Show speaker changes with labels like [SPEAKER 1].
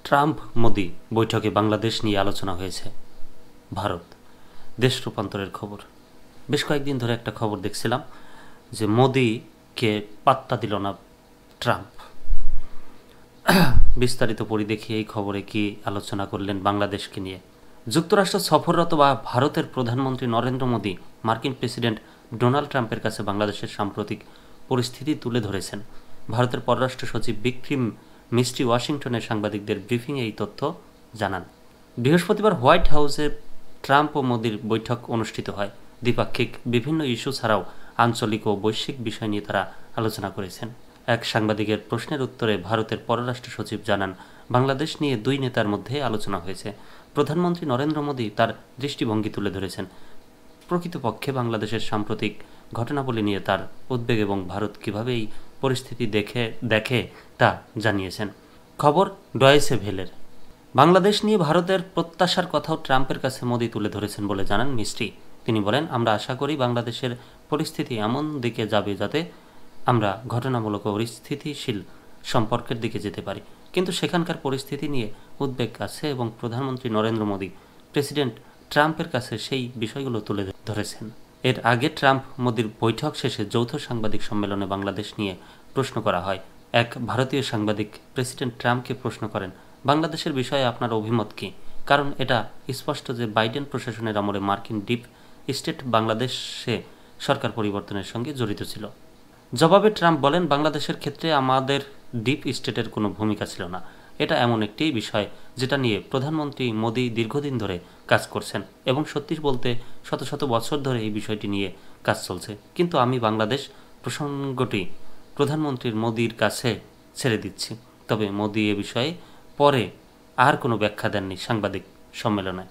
[SPEAKER 1] Trump Modi বৈঠকে বাংলাদেশ নিয়ে আলোচনা হয়েছে। ভারত দেশ রূপান্তরের খবর। বেশ কয়েকদিন ধরে একটা খবর দেখছিলাম যে মোদিকে পাত্তা দিল না ট্রাম্প। বিস্তারিত পড়ি দেখি এই খবরে কি আলোচনা করলেন বাংলাদেশকে নিয়ে। যুক্তরাষ্ট্র সফররত বা ভারতের প্রধানমন্ত্রী নরেন্দ্র মোদি মার্কিন প্রেসিডেন্ট ডোনাল্ড ট্রাম্পের কাছে বাংলাদেশের সাম্প্রতিক পরিস্থিতি তুলে ধরেছেন। ভারতের পররাষ্ট্র সচিব বিক্রম মিস্ট্রি ওয়াশিংটনের সাংবাদিকদের ব্রিফিংয়ে এই তথ্য জানান। বৃহস্পতিবার হোয়াইট হাউসে ট্রাম্প ও মোদির বৈঠক অনুষ্ঠিত হয়। দ্বিপাক্ষিক বিভিন্ন ইস্যু ছাড়াও আঞ্চলিক ও বৈশ্বিক বিষয় নিয়ে তারা আলোচনা করেছেন। এক সাংবাদিকের প্রশ্নের উত্তরে ভারতের পররাষ্ট্র সচিব জানান, বাংলাদেশ নিয়ে দুই নেতার মধ্যে আলোচনা হয়েছে। প্রধানমন্ত্রী নরেন্দ্র মোদি তার দৃষ্টিভঙ্গি তুলে ধরেছেন। প্রকৃতপক্ষে বাংলাদেশের সাম্প্রতিক ঘটনাবলী নিয়ে তার উদ্বেগ এবং ভারত কীভাবে এই পরিস্থিতি দেখে তা জানিয়েছেন। খবর ডয়েচে ভেলের। বাংলাদেশ নিয়ে ভারতের প্রত্যাশার কথাও ট্রাম্পের কাছে মোদি তুলে ধরেছেন বলে জানান মিস্ট্রি। তিনি বলেন, আমরা আশা করি বাংলাদেশের পরিস্থিতি এমন দিকে যাবে যাতে আমরা ঘটনামূলক ও স্থিতিশীল সম্পর্কের দিকে যেতে পারি, কিন্তু সেখানকার পরিস্থিতি নিয়ে উদ্বেগ আছে এবং প্রধানমন্ত্রী নরেন্দ্র মোদি প্রেসিডেন্ট ট্রাম্পের কাছে সেই বিষয়গুলো তুলে ধরেছেন। এর আগে ট্রাম্প মোদির বৈঠক শেষে যৌথ সাংবাদিক সম্মেলনে বাংলাদেশ নিয়ে প্রশ্ন করা হয়। এক ভারতীয় সাংবাদিক প্রেসিডেন্ট ট্রাম্পকে প্রশ্ন করেন, বাংলাদেশের বিষয়ে আপনার অভিমত কী? কারণ এটা স্পষ্ট যে বাইডেন প্রশাসনের আমলে মার্কিন ডিপ স্টেট বাংলাদেশে সরকার পরিবর্তনের সঙ্গে জড়িত ছিল। জবাবে ট্রাম্প বলেন, বাংলাদেশের ক্ষেত্রে আমাদের ডিপ স্টেটের কোনো ভূমিকা ছিল না। এটা এমন একটি বিষয় যেটা নিয়ে প্রধানমন্ত্রী মোদি দীর্ঘদিন ধরে কাজ করছেন এবং সত্যি বলতে শত শত বছর ধরে এই বিষয়টি নিয়ে কাজ চলছে। কিন্তু আমি বাংলাদেশ প্রসঙ্গটি প্রধানমন্ত্রীর মোদির কাছে ছেড়ে দিচ্ছি। তবে মোদি এ বিষয়ে পরে আর কোনো ব্যাখ্যা দেননি সাংবাদিক সম্মেলনে।